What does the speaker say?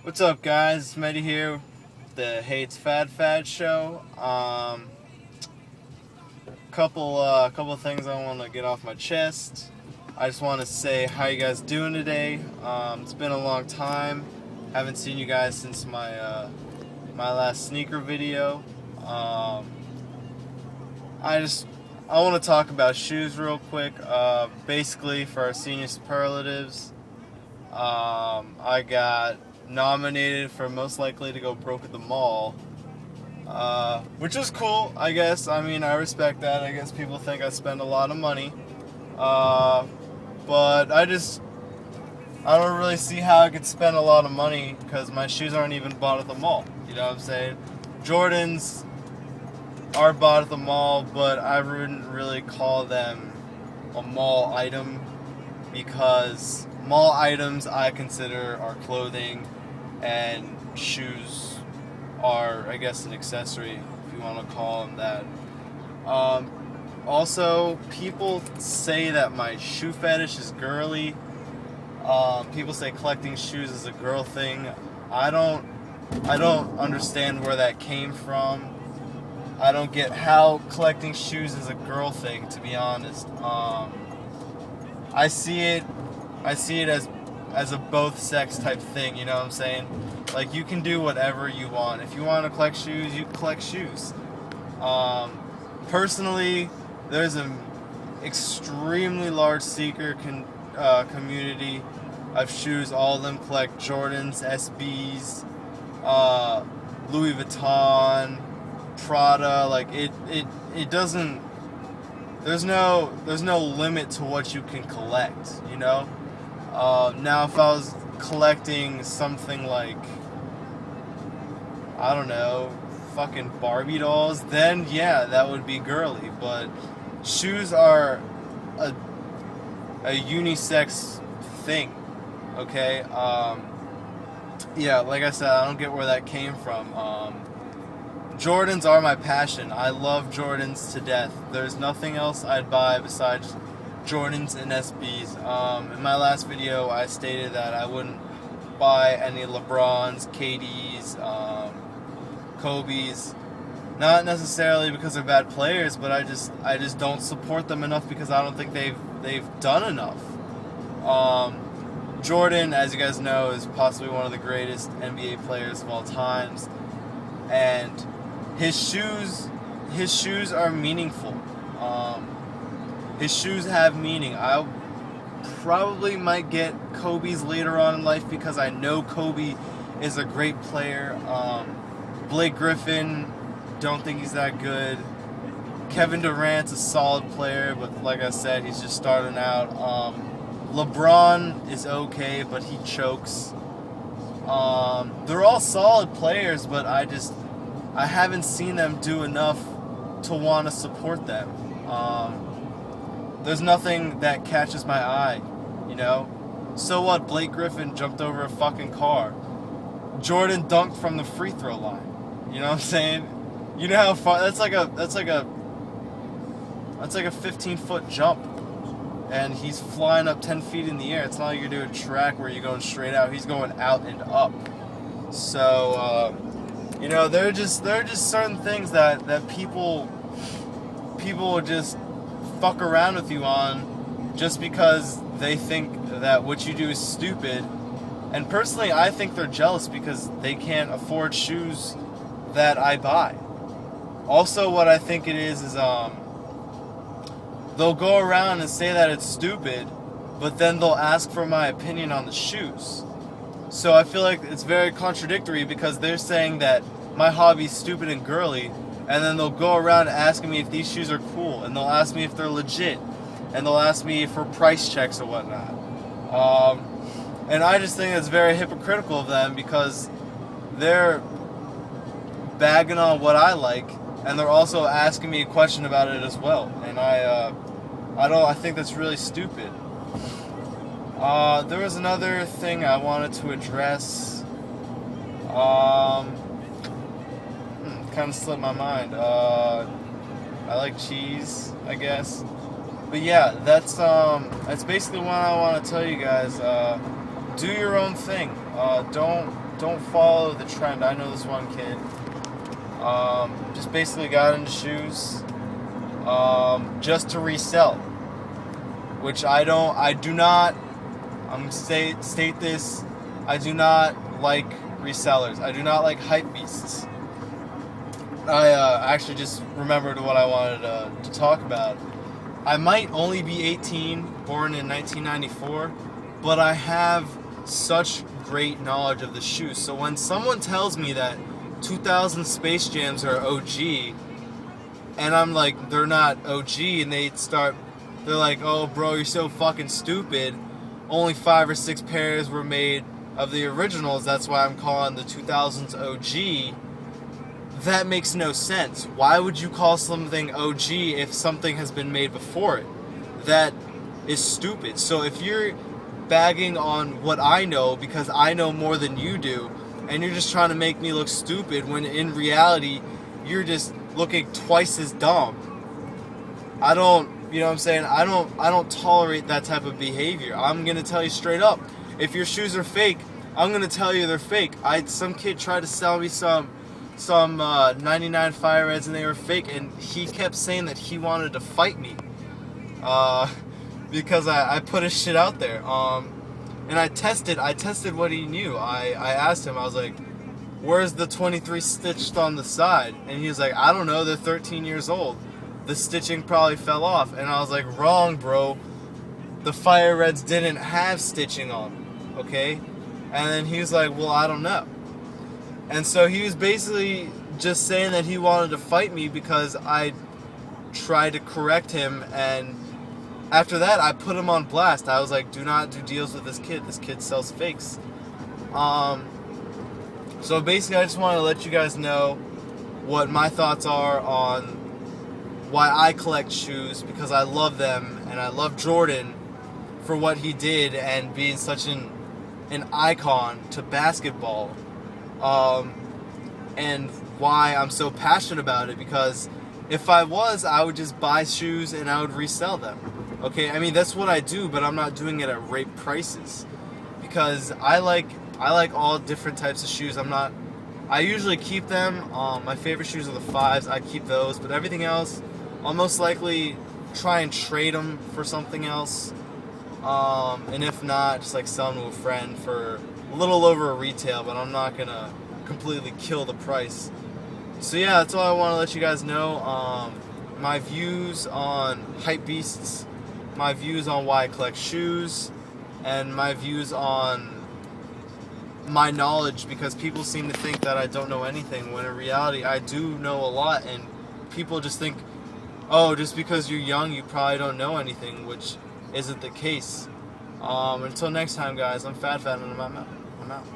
What's up, guys? It's Mehdi here, the Hates Fad Show. Couple things I want to get off my chest. I just want to say how you guys doing today. It's been a long time. Haven't seen you guys since my last sneaker video. I want to talk about shoes real quick. Basically, for our senior superlatives, I got nominated for most likely to go broke at the mall, which is cool, I guess. I mean, I respect that. I guess people think I spend a lot of money, but I don't really see how I could spend a lot of money because my shoes aren't even bought at the mall. You know what I'm saying? Jordans are bought at the mall, but I wouldn't really call them a mall item because mall items I consider are clothing, and shoes are, I guess, an accessory, if you want to call them that. Also, people say that my shoe fetish is girly. People say collecting shoes is a girl thing. I don't understand where that came from. I don't get how collecting shoes is a girl thing, to be honest. I see it as a both sex type thing, you know what I'm saying? Like, you can do whatever you want. If you want to collect shoes, you collect shoes. Personally, there's an extremely large sneaker community of shoes. All of them collect Jordans, SBs, Louis Vuitton, Prada. Like, it doesn't. There's no limit to what you can collect, you know? Now, if I was collecting something like, I don't know, fucking Barbie dolls, then yeah, that would be girly. But shoes are a unisex thing, okay? Yeah, like I said, I don't get where that came from. Jordans are my passion. I love Jordans to death. There's nothing else I'd buy besides Jordans and SBs. In my last video, I stated that I wouldn't buy any LeBrons, KDs, Kobe's. Not necessarily because they're bad players, but I just don't support them enough because I don't think they've done enough. Jordan, as you guys know, is possibly one of the greatest NBA players of all times, and his shoes are meaningful. His shoes have meaning. I probably might get Kobe's later on in life because I know Kobe is a great player. Blake Griffin, don't think he's that good. Kevin Durant's a solid player, but like I said, he's just starting out. LeBron is okay, but he chokes. They're all solid players, but I haven't seen them do enough to want to support them. There's nothing that catches my eye, you know? So what? Blake Griffin jumped over a fucking car. Jordan dunked from the free throw line. You know what I'm saying? You know how far that's like a 15-foot jump. And he's flying up 10 feet in the air. It's not like you're doing track where you're going straight out. He's going out and up. So you know, there are just certain things that people will just fuck around with you on just because they think that what you do is stupid. And personally, I think they're jealous because they can't afford shoes that I buy. Also, what I think it is they'll go around and say that it's stupid, but then they'll ask for my opinion on the shoes. So I feel like it's very contradictory because they're saying that my hobby's stupid and girly, and then they'll go around asking me if these shoes are cool, and they'll ask me if they're legit, and they'll ask me for price checks or whatnot. And I just think it's very hypocritical of them because they're bagging on what I like, and they're also asking me a question about it as well. And I think that's really stupid. There was another thing I wanted to address. Kind of slipped my mind. I like cheese, I guess. But yeah, that's basically what I want to tell you guys. Do your own thing. Don't don't follow the trend. I know this one kid. Just basically got into shoes just to resell, which I do not. State this. I do not like resellers. I do not like hype beasts. I actually just remembered what I wanted to talk about. I might only be 18, born in 1994, but I have such great knowledge of the shoes. So when someone tells me that 2000 Space Jams are OG, and I'm like, they're not OG, and they're like, oh bro, you're so fucking stupid. Only 5 or 6 pairs were made of the originals. That's why I'm calling the 2000s OG. That makes no sense. Why would you call something OG if something has been made before it? That is stupid. So if you're bagging on what I know because I know more than you do, and you're just trying to make me look stupid when in reality you're just looking twice as dumb. I don't, you know what I'm saying? I don't tolerate that type of behavior. I'm gonna tell you straight up. If your shoes are fake, I'm gonna tell you they're fake. Some kid tried to sell me some 99 Fire Reds and they were fake, and he kept saying that he wanted to fight me because I put his shit out there. And I tested what he knew. I asked him, I was like, where's the 23 stitched on the side? And he was like, I don't know, they're 13 years old. The stitching probably fell off. And I was like, wrong, bro. The Fire Reds didn't have stitching on them, okay? And then he was like, well, I don't know. And so he was basically just saying that he wanted to fight me because I tried to correct him, and after that I put him on blast. I was like, do not do deals with this kid. This kid sells fakes. So basically I just want to let you guys know what my thoughts are on why I collect shoes, because I love them and I love Jordan for what he did and being such an icon to basketball. And why I'm so passionate about it, because if I would just buy shoes and I would resell them. Okay, I mean that's what I do, but I'm not doing it at rape prices, because I like all different types of shoes. I usually keep them. My favorite shoes are the 5s. I keep those, but everything else, I'll most likely try and trade them for something else. And if not, just like sell them to a friend for a little over a retail, but I'm not gonna completely kill the price. So yeah, that's all I want to let you guys know. My views on hype beasts, my views on why I collect shoes, and my views on my knowledge, because people seem to think that I don't know anything, when in reality I do know a lot, and people just think, oh, just because you're young you probably don't know anything, which isn't the case. Until next time, guys, I'm Fat and I'm out.